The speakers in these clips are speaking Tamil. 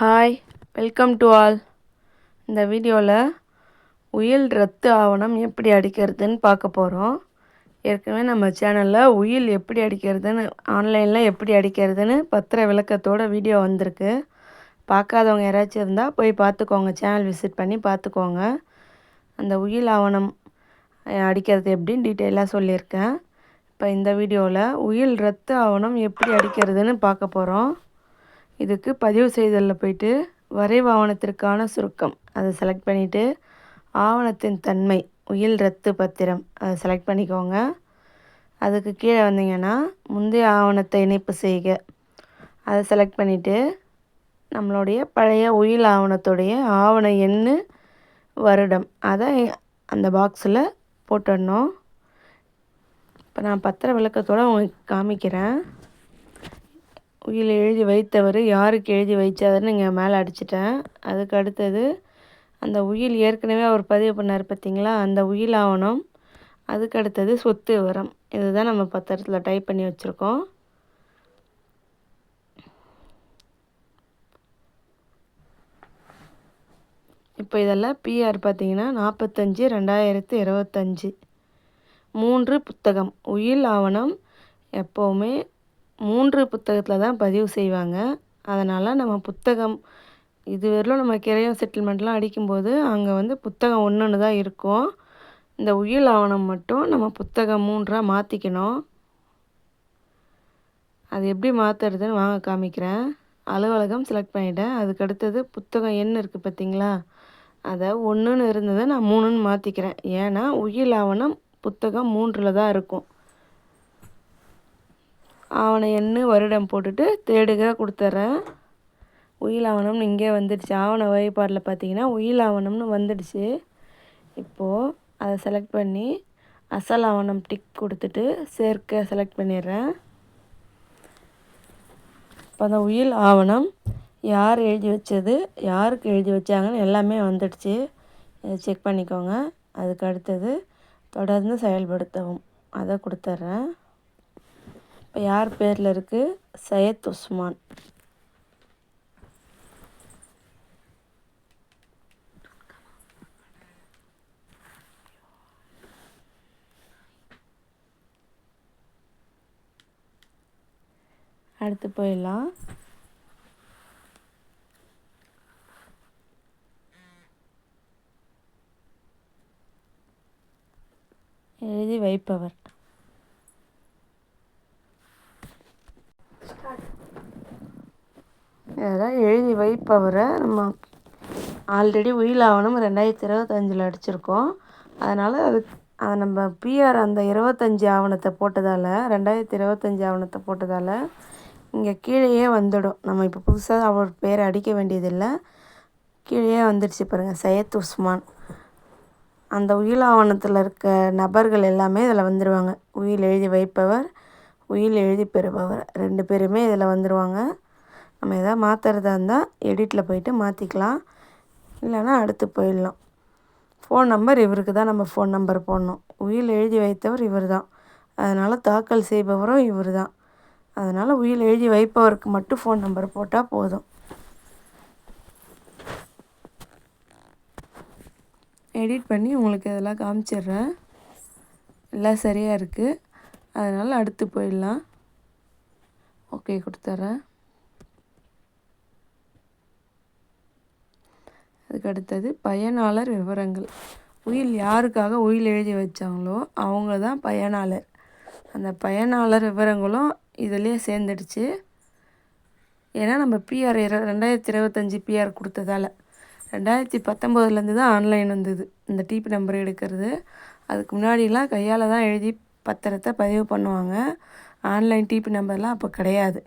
Hi, welcome to all. இந்த வீடியோவில் உயில் ரத்து ஆவணம் எப்படி அடிக்கிறதுன்னு பார்க்க போகிறோம். ஏற்கனவே நம்ம சேனலில் உயில் எப்படி அடிக்கிறதுன்னு ஆன்லைனில் எப்படி அடிக்கிறதுன்னு பத்திர விளக்கத்தோட வீடியோ வந்திருக்கு. பார்க்காதவங்க யாராச்சும் இருந்தால் போய் பார்த்துக்கோங்க, சேனல் விசிட் பண்ணி பார்த்துக்கோங்க. அந்த உயில் ஆவணம் அடிக்கிறது எப்படின்னு டீட்டெயிலாக சொல்லியிருக்கேன். இப்போ இந்த வீடியோவில் உயில் ரத்து ஆவணம் எப்படி அடிக்கிறதுன்னு பார்க்க போகிறோம். இதுக்கு பதிவு செய்தலில் போய்ட்டு வரைவு ஆவணத்திற்கான சுருக்கம் அதை செலக்ட் பண்ணிவிட்டு ஆவணத்தின் தன்மை உயில் ரத்து பத்திரம் அதை செலக்ட் பண்ணிக்கோங்க. அதுக்கு கீழே வந்தீங்கன்னா முந்தைய ஆவணத்தை இணைப்பு செய்க அதை செலக்ட் பண்ணிவிட்டு நம்மளுடைய பழைய உயில் ஆவணத்துடைய ஆவண எண் வருடம் அதை அந்த பாக்ஸில் போட்டுடணும். இப்போ நான் பத்திர விளக்கத்தோடு உங்களுக்கு காமிக்கிறேன். உயில் எழுதி வைத்தவர் யாருக்கு எழுதி வைச்சாருன்னு இங்கே மேலே அடிச்சிட்டேன். அதுக்கு அடுத்தது அந்த உயில் ஏற்கனவே அவர் பதிவு பண்ணார் பார்த்திங்களா, அந்த உயில் ஆவணம். அதுக்கு அடுத்தது சொத்து விவரம். இதுதான் நம்ம பத்திரத்தில் டைப் பண்ணி வச்சுருக்கோம். இப்போ இதெல்லாம் பிஆர் பார்த்திங்கன்னா 45/2025 3 புத்தகம். உயில் ஆவணம் எப்போவுமே 3 புத்தகத்தில் தான் பதிவு செய்வாங்க. அதனால் நம்ம புத்தகம் இதுவரையிலும் நம்ம கிரையம் செட்டில்மெண்ட்லாம் அடிக்கும்போது அங்கே புத்தகம் 1ன்னு தான் இருக்கும். இந்த உயில் ஆவணம் மட்டும் நம்ம புத்தகம் 3ஆக மாற்றிக்கணும். அது எப்படி மாற்றுறதுன்னு வாங்க காமிக்கிறேன். அலுவலகம் செலக்ட் பண்ணிவிட்டேன். அதுக்கு அடுத்தது புத்தகம் எண் இருக்குது பார்த்திங்களா, அதை 1ன்னு இருந்ததை நான் 3ன்னு மாற்றிக்கிறேன். ஏன்னா உயில் ஆவணம் புத்தகம் 3ல் தான் இருக்கும். ஆவண எண் வருடம் போட்டுட்டு தேடுக கொடுத்துட்றேன். உயில் ஆவணம்னு இங்கே வந்துடுச்சு. ஆவண வகைப்பாடில் பார்த்தீங்கன்னா உயில் ஆவணம்னு வந்துடுச்சு. இப்போது அதை செலக்ட் பண்ணி அசல் ஆவணம் டிக் கொடுத்துட்டு சேர்க்க செலக்ட் பண்ணிடுறேன். இப்போ அந்த உயில் ஆவணம் யார் எழுதி வச்சது, யாருக்கு எழுதி வச்சாங்கன்னு எல்லாமே வந்துடுச்சு. இதை செக் பண்ணிக்கோங்க. அதுக்கு அடுத்தது தொடர்ந்து செயல்படுத்தவும் அதை கொடுத்துட்றேன். இப்போ யார் பேரில் இருக்குது, சையத் உஸ்மான். அடுத்து போயிடலாம். எழுதி வைப்பவர் இதெல்லாம் எழுதி வைப்பவரை நம்ம ஆல்ரெடி உயில் ஆவணம் 2025 அடிச்சிருக்கோம். அதனால் அதை நம்ம பிஆர் அந்த 25 ஆவணத்தை போட்டதால் 2025 ஆவணத்தை போட்டதால் இங்கே கீழேயே வந்துடும். நம்ம இப்போ புதுசாக அவர் பேரை அடிக்க வேண்டியதில்லை. கீழேயே வந்துடுச்சு பாருங்கள், சையத் உஸ்மான். அந்த உயில் ஆவணத்தில் இருக்க நபர்கள் எல்லாமே இதில் வந்துடுவாங்க. உயில் எழுதி வைப்பவர், உயில் எழுதி பெறுபவர் 2 பேருமே இதில் வந்துடுவாங்க. நம்ம எதாவது மாற்றுறதா இருந்தால் எடிட்டில் போய்ட்டு மாற்றிக்கலாம், இல்லைன்னா அடுத்து போயிடலாம். ஃபோன் நம்பர் இவருக்கு தான் நம்ம ஃபோன் நம்பர் போடணும். உயில் எழுதி வைத்தவர் இவர் தான், அதனால் தாக்கல் செய்பவரும் இவர் தான். அதனால் உயில் எழுதி வைப்பவருக்கு மட்டும் ஃபோன் நம்பர் போட்டால் போதும். எடிட் பண்ணி உங்களுக்கு இதெல்லாம் காமிச்சிடுறேன். எல்லாம் சரியாக இருக்குது. அதனால் அடுத்து போயிடலாம். ஓகே கொடுத்துட்றேன். அதுக்கு அடுத்தது பயனாளர் விவரங்கள். உயில் யாருக்காக உயில் எழுதி வச்சாங்களோ அவங்க தான் பயனாளர். அந்த பயனாளர் விவரங்களும் இதிலே சேர்ந்துடுச்சு. ஏன்னா நம்ம பிஆர் 2025 பிஆர் கொடுத்ததால் 2019 தான் ஆன்லைன் வந்தது இந்த டிபி நம்பர் எடுக்கிறது. அதுக்கு முன்னாடிலாம் கையால் தான் எழுதி பத்திரத்தை பதிவு பண்ணுவாங்க. ஆன்லைன் டிபி நம்பர்லாம் அப்போ கிடையாது.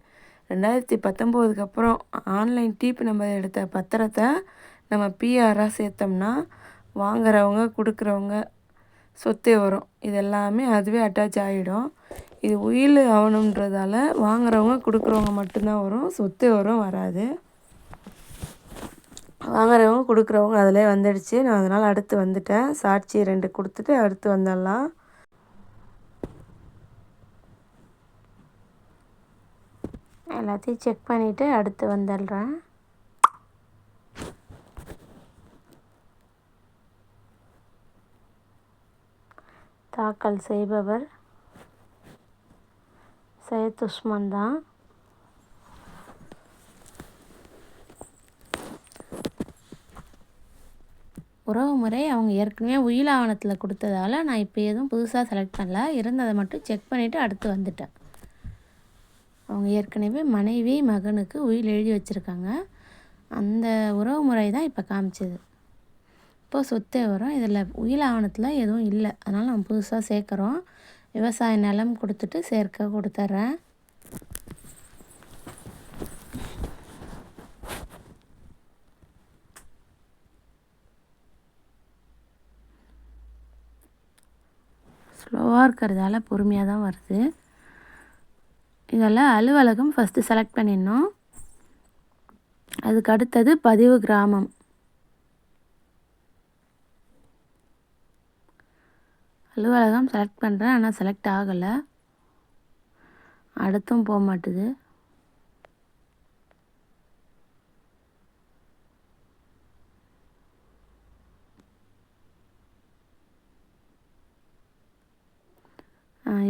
2019 அப்புறம் ஆன்லைன் டிபி நம்பர் எடுத்த பத்திரத்தை நம்ம பிஆராக சேர்த்தோம்னா வாங்குறவங்க கொடுக்குறவங்க சொத்து வரும், இது எல்லாமே அதுவே அட்டாச் ஆகிடும். இது உயில் ஆகணுன்றதால வாங்குறவங்க கொடுக்குறவங்க மட்டும்தான் வரும், சொத்து வரும் வராது. வாங்குறவங்க கொடுக்குறவங்க அதிலே வந்துடுச்சு. நான் அதனால் அடுத்து வந்துட்டேன். சாட்சி 2 கொடுத்துட்டு அடுத்து வந்துடலாம். எல்லாத்தையும் செக் பண்ணிவிட்டு அடுத்து வந்துடுறேன். தாக்கல் செய்பவர் சையத் உஸ்மான் தான். உறவுமுறை அவங்க ஏற்கனவே உயில் ஆவணத்தில் கொடுத்ததால் நான் இப்போ எதுவும் புதுசாக செலக்ட் பண்ணல, இருந்ததை மட்டும் செக் பண்ணிவிட்டு அடுத்து வந்துட்டேன். அவங்க ஏற்கனவே மனைவி மகனுக்கு உயில் எழுதி வச்சுருக்காங்க. அந்த உறவுமுறை தான் இப்போ காமிச்சது. இப்போது சொத்து வரும். இதில் உயில் ஆவணத்தில் எதுவும் இல்லை, அதனால் நம்ம புதுசாக சேர்க்குறோம். விவசாய நிலம் கொடுத்துட்டு சேர்க்க கொடுத்துட்றேன். ஸ்லோவாக இருக்கிறதால பொறுமையாக தான் வருது. இதெல்லாம் அலுவலகம் ஃபஸ்ட்டு செலக்ட் பண்ணிடணும். அதுக்கு அடுத்தது பதிவு கிராமம். அலுவலகம் செலக்ட் பண்ணுறேன், ஆனால் செலக்ட் ஆகலை. அடுத்தும் போக மாட்டுது.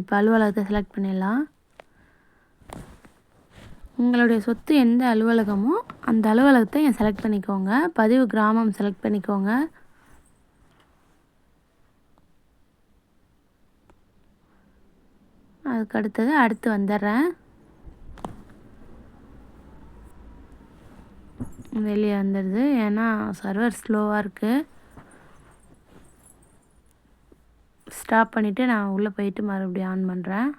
இப்போ அலுவலகத்தை செலக்ட் பண்ணிடலாம். உங்களுடைய சொத்து எந்த அலுவலகமோ அந்த அலுவலகத்தை செலக்ட் பண்ணிக்கோங்க. பதிவு கிராமம் செலக்ட் பண்ணிக்கோங்க. அதுக்கு அடுத்து வந்துடுறேன். வெளியே வந்துடுது, ஏன்னா சர்வர் ஸ்லோவாக இருக்குது. ஸ்டாப் பண்ணிவிட்டு நான் உள்ளே போயிட்டு மறுபடியும் ஆன் பண்ணுறேன்.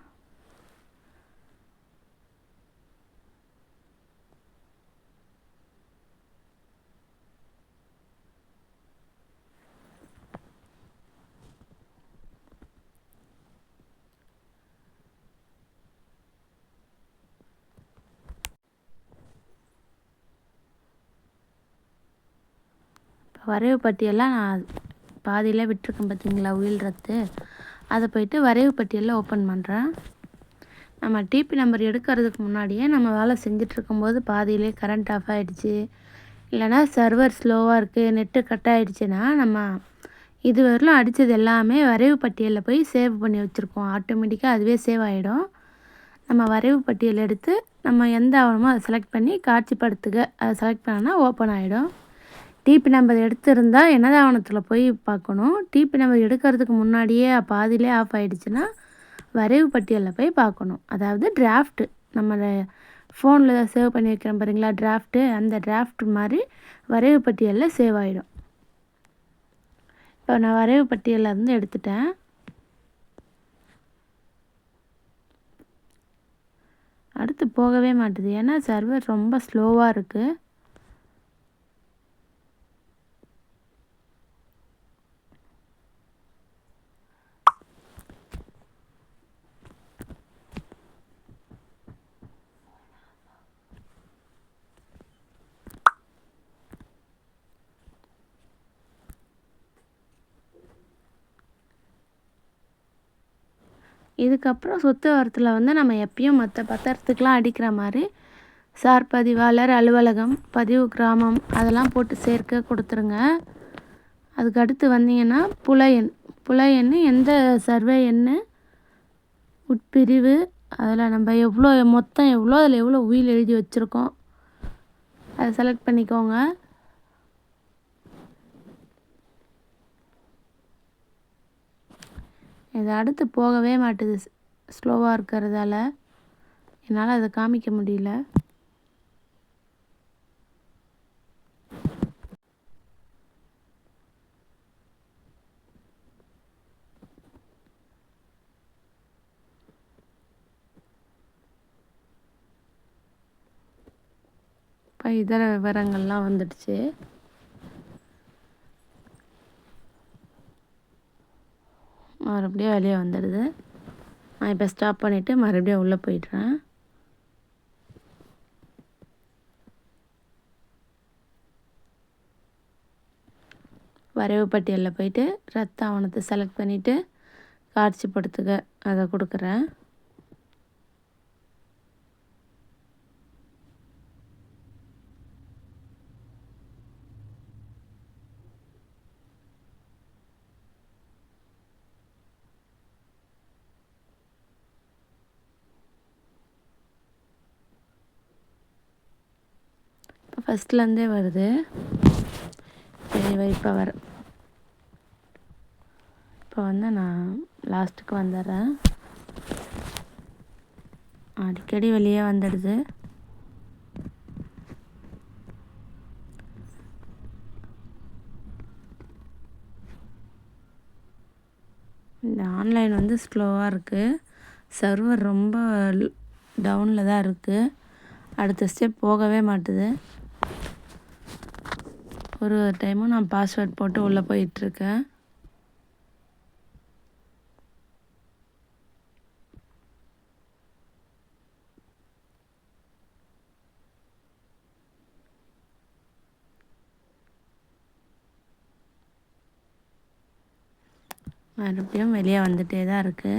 வரைவு பட்டியெல்லாம் நான் பாதியில் விட்டுருக்கேன் பார்த்தீங்களா, உயில் ரத்து. அதை போயிட்டு வரைவு பட்டியலில் ஓப்பன் பண்ணுறேன். நம்ம டிபி நம்பர் எடுக்கிறதுக்கு முன்னாடியே நம்ம வேலை செஞ்சிட்ருக்கும்போது பாதியிலே கரண்ட் ஆஃப் ஆகிடுச்சு, இல்லைனா சர்வர் ஸ்லோவாக இருக்குது, நெட்டு கட் ஆகிடுச்சுன்னா நம்ம இது வரலும் அடித்தது எல்லாமே வரைவு பட்டியலில் போய் சேவ் பண்ணி வச்சுருக்கோம். ஆட்டோமேட்டிக்காக அதுவே சேவ் ஆகிடும். நம்ம வரைவு பட்டியல் எடுத்து நம்ம எந்த ஆவணமோ அதை செலக்ட் பண்ணி காட்சிப்படுத்துக அதை செலக்ட் பண்ணோன்னா ஓப்பன் ஆகிடும். டிபி நம்பர் எடுத்திருந்தால் என்னது ஆவணத்தில் போய் பார்க்கணும். டிபி நம்பர் எடுக்கிறதுக்கு முன்னாடியே பாதியிலே ஆஃப் ஆகிடுச்சுன்னா வரைவு பட்டியலில் போய் பார்க்கணும். அதாவது டிராஃப்ட்டு நம்ம ஃபோனில் சேவ் பண்ணி வைக்கிறோம் பாருங்களா, டிராஃப்ட்டு, அந்த டிராஃப்ட் மாதிரி வரைவு பட்டியலில் சேவ் ஆகிடும். இப்போ நான் வரைவு பட்டியலில் இருந்து எடுத்துட்டேன். அடுத்து போகவே மாட்டுது, ஏன்னா சர்வர் ரொம்ப ஸ்லோவாக இருக்குது. இதுக்கப்புறம் சொத்து வாரத்தில் வந்து நம்ம எப்பயும் மற்ற பத்திரத்துக்கெலாம் அடிக்கிற மாதிரி சார் பதிவாளர் அலுவலகம், பதிவு கிராமம் அதெல்லாம் போட்டு சேர்க்க கொடுத்துருங்க. அதுக்கு அடுத்து வந்தீங்கன்னா புல எண் எந்த சர்வே எண், உட்பிரிவு, அதில் நம்ம மொத்தம் எவ்வளோ, அதில் எவ்வளோ உயில் எழுதி வச்சுருக்கோம் அதை செலக்ட் பண்ணிக்கோங்க. இது அடுத்து போகவே மாட்டுது, ஸ்லோவாக இருக்கிறதால என்னால் அதை காமிக்க முடியல. இப்போ இதர விவரங்கள்லாம் வந்துடுச்சு. மறுபடியும் வெளியே வந்துடுது. நான் இப்போ ஸ்டாப் பண்ணிவிட்டு மறுபடியும் உள்ளே போயிடுறேன். வரைவு பட்டியலில் போயிட்டு ரத்த ஆவணத்தை செலக்ட் பண்ணிவிட்டு காட்சிப்படுத்துக அதை கொடுக்குறேன். ஃபஸ்ட்லேருந்தே வருது. இப்போ வந்து நான் லாஸ்ட்டுக்கு வந்துடுறேன். அடிக்கடி வெளியே வந்துடுது. இந்த ஆன்லைன் வந்து ஸ்லோவாக இருக்குது. சர்வர் ரொம்ப டவுனில் தான் இருக்குது. அடுத்த ஸ்டெப் போகவே மாட்டுது. ஒரு டைமும் நான் பாஸ்வேர்ட் போட்டு உள்ளே போயிட்டுருக்கேன். மறுபடியும் வெளியே வந்துகிட்டே தான் இருக்குது.